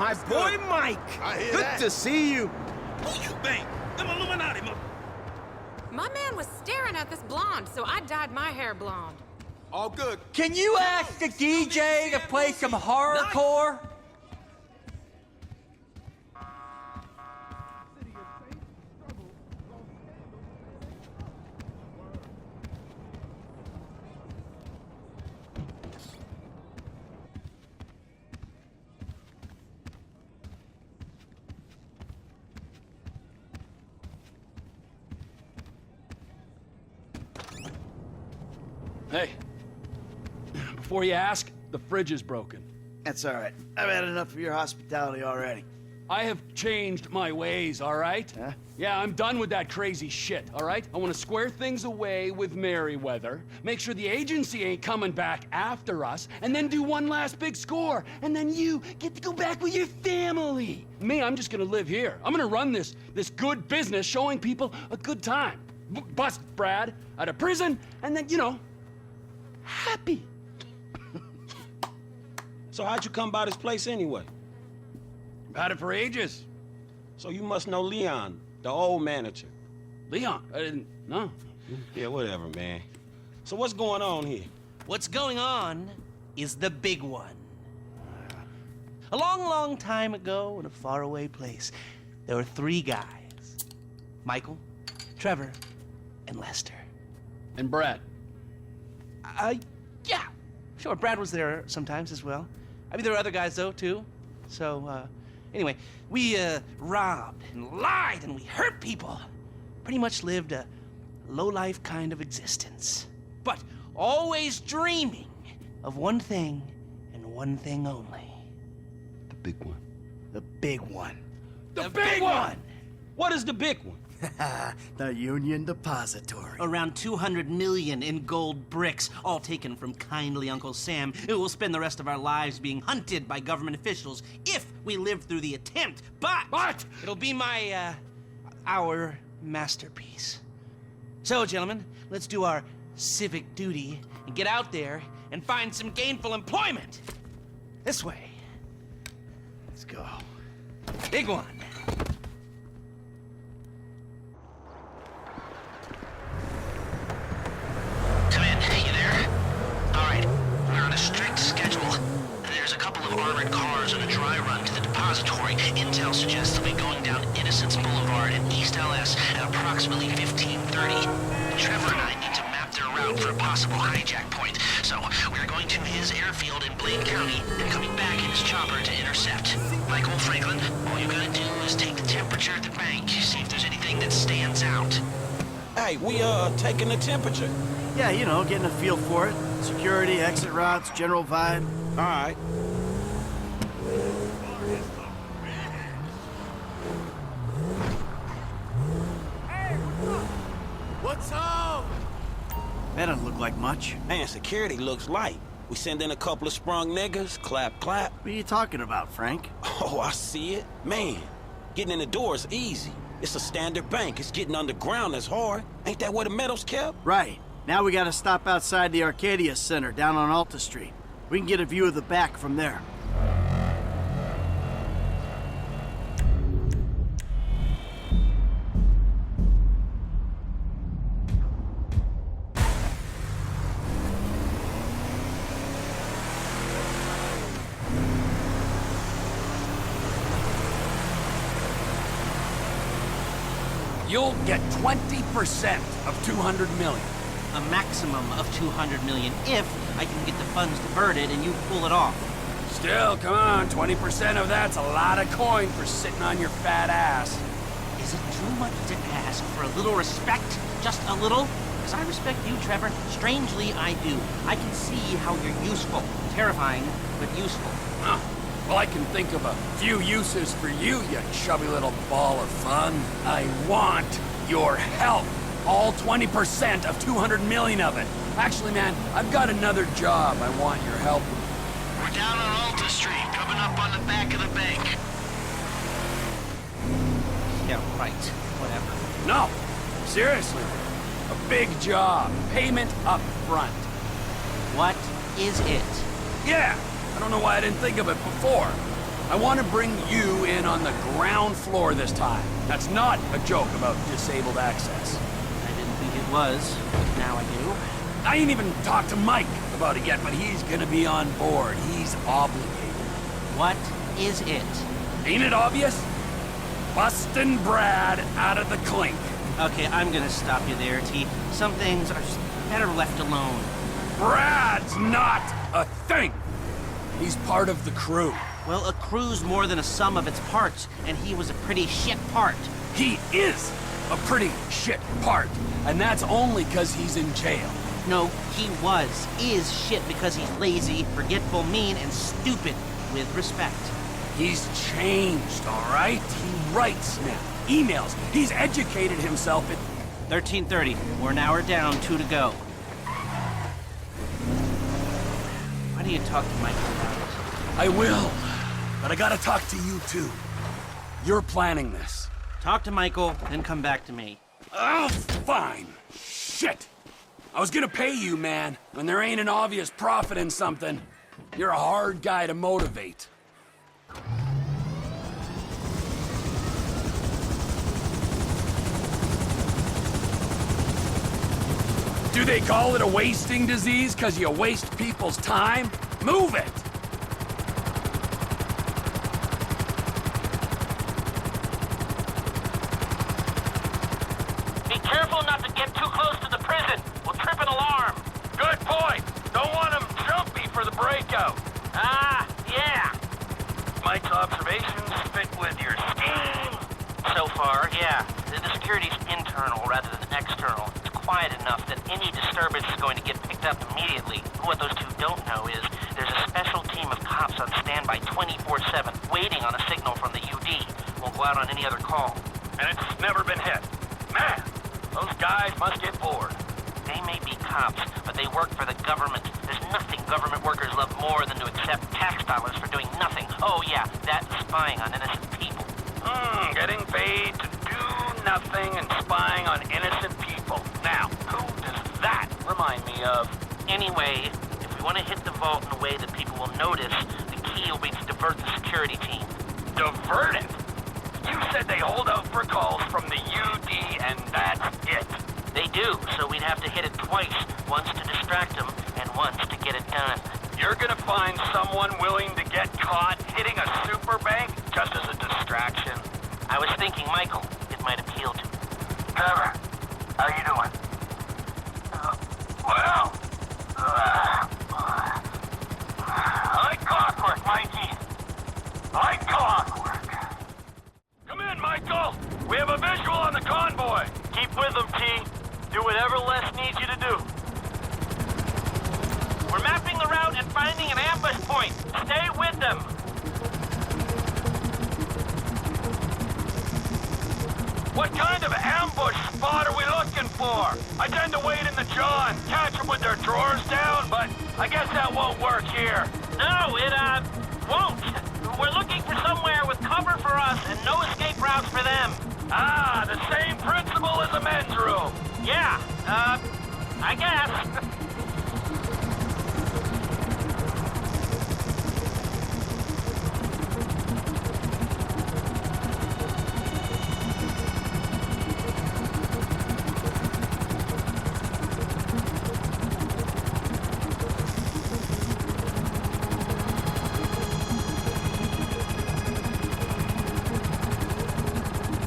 My boy Mike! I hear Good that. to see you. Who you think? Them Illuminati, My man was staring at this blonde, so I dyed my hair blonde. All good. Can you ask the DJ to play some horrorcore? Hey, before you ask, the fridge is broken. That's all right. I've had enough of your hospitality already. I have changed my ways, all right? Huh? Yeah, I'm done with that crazy shit, all right? I want to square things away with Merryweather, make sure the agency ain't coming back after us, and then do one last big score, and then you get to go back with your family. Me, I'm just gonna live here. I'm gonna run this good business showing people a good time. Bust Brad out of prison, and then, you know, happy. So how'd you come by this place anyway? I've had it for ages. So you must know Leon, the old manager. Leon, I didn't know. Yeah, whatever, man. So what's going on here? What's going on is the big one. A long, long time ago in a faraway place, there were 3 guys. Michael, Trevor, and Lester. And Brad. Yeah, sure, Brad was there sometimes as well. I mean, there were other guys, though, too. So, anyway, we, robbed and lied and we hurt people. Pretty much lived a low-life kind of existence. But always dreaming of one thing and one thing only. The big one. The big one. The big one! What is the big one? The Union Depository. Around 200 million in gold bricks, all taken from kindly Uncle Sam, who will spend the rest of our lives being hunted by government officials if we live through the attempt. But it'll be our masterpiece. So, gentlemen, let's do our civic duty and get out there and find some gainful employment. This way. Let's go. Big one. Come in, you there? All right, we're on a strict schedule. There's a couple of armored cars on a dry run to the depository. Intel suggests they'll be going down Innocence Boulevard in East LS at approximately 15:30. Trevor and I need to map their route for a possible hijack point. So we're going to his airfield in Blaine County and coming back in his chopper to intercept. Michael, Franklin, all you gotta do is take the temperature at the bank, see if there's anything that stands out. Hey, we taking the temperature. Yeah, you know, getting a feel for it. Security, exit routes, general vibe. All right. What's up? That doesn't look like much. Man, security looks light. We send in a couple of sprung niggas, clap, clap. What are you talking about, Frank? Oh, I see it. Man, getting in the door is easy. It's a standard bank. It's getting underground that's hard. Ain't that where the metal's kept? Right. Now we gotta stop outside the Arcadia Center down on Alta Street. We can get a view of the back from there. You'll get 20% of 200 million. A maximum of 200 million if I can get the funds diverted and you pull it off. Still, come on, 20% of that's a lot of coin for sitting on your fat ass. Is it too much to ask for a little respect? Just a little? Because I respect you, Trevor. Strangely, I do. I can see how you're useful. Terrifying, but useful. Well, I can think of a few uses for you, you chubby little ball of fun. I want your help. All 20% of 200 million of it. Actually, man, I've got another job I want your help with. We're down on Alta Street, coming up on the back of the bank. Yeah, right. Whatever. No, seriously. A big job. Payment up front. What is it? Yeah, I don't know why I didn't think of it before. I want to bring you in on the ground floor this time. That's not a joke about disabled access. I didn't think it was, but now I do. I ain't even talked to Mike about it yet, but he's gonna be on board. He's obligated. What is it? Ain't it obvious? Bustin' Brad out of the clink. Okay, I'm gonna stop you there, T. Some things are just better left alone. Brad's not a thing. He's part of the crew. Well, a crew's more than a sum of its parts, and he was a pretty shit part. He is a pretty shit part, and that's only 'cause he's in jail. No, he is shit because he's lazy, forgetful, mean, and stupid, with respect. He's changed, all right? He writes now, emails. He's educated himself in... 13:30. We're an hour down, 2 to go. Why do you talk to Michael about it? I will, but I gotta talk to you too. You're planning this. Talk to Michael, then come back to me. Oh, fine. Shit. I was gonna pay you, man, when there ain't an obvious profit in something. You're a hard guy to motivate. Do they call it a wasting disease 'cause you waste people's time? Move it! Be careful not to get too close to the prison. We'll trip an alarm. Good point. Don't want them jumpy for the breakout. Ah, yeah. Mike's observations fit with your scheme. So far, yeah. The security's internal rather than external. It's quiet enough that any disturbance is going to get picked up immediately. What those two don't know is there's a special team of cops on standby 24/7, waiting on a signal from the UD. Won't go out on any other call. And it's never been hit. Man, those guys must get bored. They may be cops, but they work for the government. There's nothing government workers love more than to accept tax dollars for doing nothing. Oh yeah, that's spying on innocent people. Getting paid to do nothing and spying on innocent people. Now, who does that remind me of? Anyway, if we want to hit the vault in a way that people will notice, the key will be to divert the security team. Divert it? You said they hold out for calls from the UD and that's it. They do, so we'd have to hit it twice. Once to distract them, and once to get it done. You're gonna find someone willing to get caught hitting a super bank just as a distraction? I was thinking Michael. It might appeal to. Trevor, how you doing? Well, like clockwork, Mikey. Like clockwork. Come in, Michael. We have a visual on the convoy. Keep with them, T. Do whatever Les needs you to do. We're mapping the route and finding an ambush point. Stay with them. What kind of ambush spot are we looking for? I tend to wait in the John, catch them with their drawers down, but I guess that won't work here. No, it, won't. We're looking for somewhere with cover for us and no escape routes for them. Ah, the same principle as a men's room. Yeah, I guess.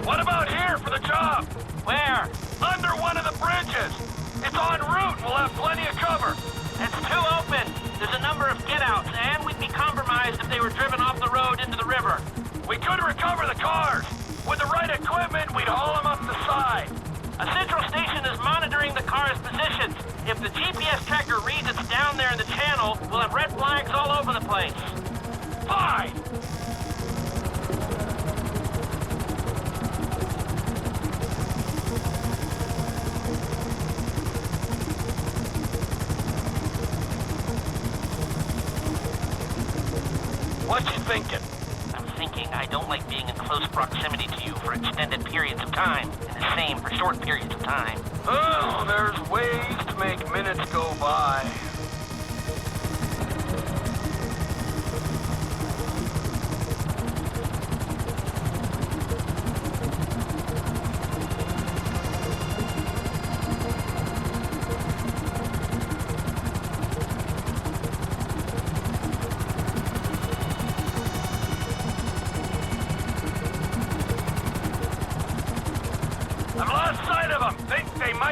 What about here for the job? Where? Under one of the bridges. It's en route. We'll have plenty of cover. It's too open. There's a number of get-outs, and we'd be compromised if they were driven off the road into the river. We could recover the cars. With the right equipment, we'd haul them up the side. A central station is monitoring the car's positions. If the GPS tracker reads it's down there in the channel, we'll have red flags all over the place. Fine. What you thinking? I'm thinking I don't like being in close proximity to you for extended periods of time, and the same for short periods of time. Oh, there's ways to make minutes go by.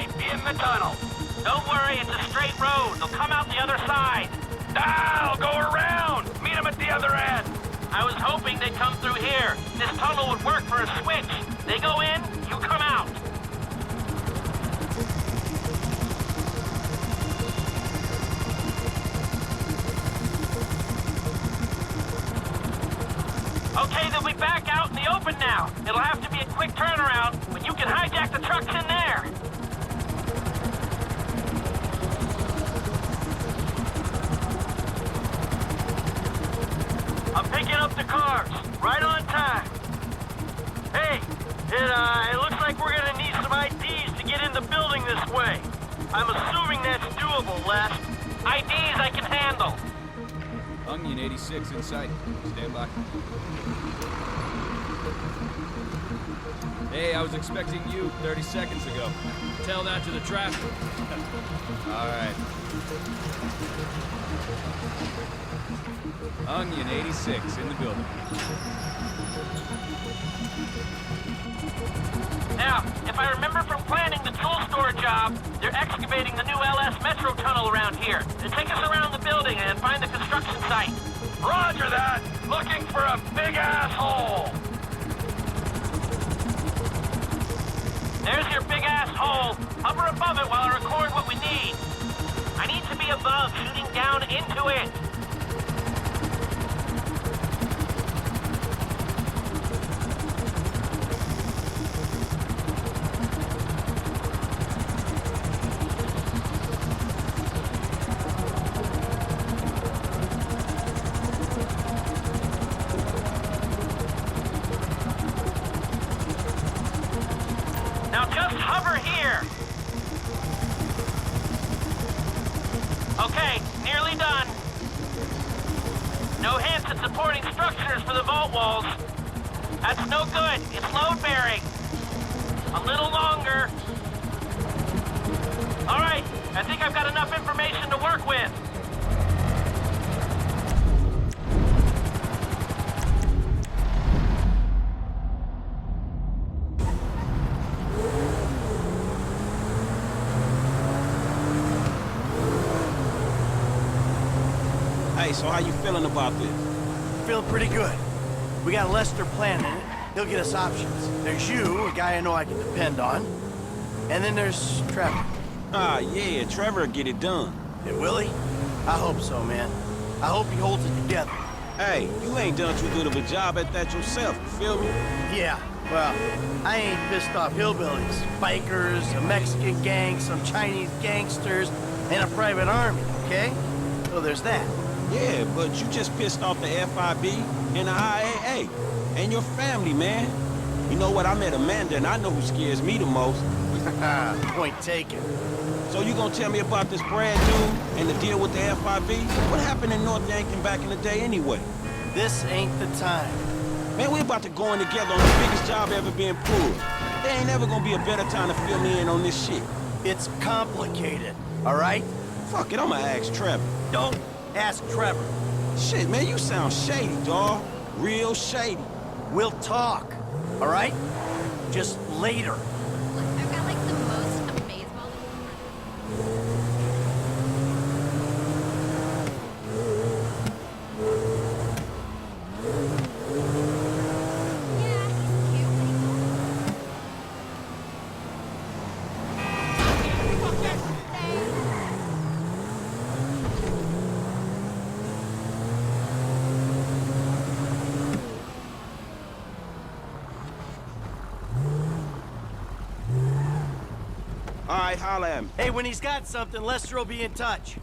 might be in the tunnel. Don't worry, it's a straight road. They'll come out the other side. I'll go around. Meet them at the other end. I was hoping they'd come through here. This tunnel would work for a switch. They go in, you come out. Okay, they'll be back out in the open now. It'll have to be a quick turnaround, but you can hijack the trucks in there. I'm picking up the cars, right on time. Hey, it looks like we're gonna need some IDs to get in the building this way. I'm assuming that's doable, Les. IDs I can handle. Onion 86 in sight. Stand by. Hey, I was expecting you 30 seconds ago. Tell that to the traffic. All right. Onion 86 in the building. Now, if I remember from planning the tool store job, they're excavating the new LS Metro tunnel around here. They take us around the building and find the construction site. Roger that! Looking for a big asshole! There's your big ass hole. Hover above it while I record what we need. I need to be above, shooting down into it. Now just hover here. Okay, nearly done. No hints at supporting structures for the vault walls. That's no good. It's load bearing. A little longer. All right, I think I've got enough information to work with. Hey, so how you feeling about this? Feeling pretty good. We got Lester planning it. He'll get us options. There's you, a guy I know I can depend on. And then there's Trevor. Ah, yeah, Trevor will get it done. And Willie? I hope so, man. I hope he holds it together. Hey, you ain't done too good of a job at that yourself, you feel me? Yeah, well, I ain't pissed off hillbillies, bikers, a Mexican gang, some Chinese gangsters, and a private army, okay? So there's that. Yeah, but you just pissed off the FIB and the IAA. And your family, man. You know what, I met Amanda and I know who scares me the most. Point taken. So you gonna tell me about this Brad dude and the deal with the FIB? What happened in North Yankton back in the day anyway? This ain't the time. Man, we about to go in together on the biggest job ever being pulled. There ain't ever gonna be a better time to fill me in on this shit. It's complicated, all right? Fuck it, I'ma ask Trevor. Don't ask Trevor. Shit, man, you sound shady, dawg. Real shady. We'll talk, all right? Just later. Look, I've got like the most amazeball. Yeah, he's cute. All right, holla at me. Hey, when he's got something, Lester will be in touch.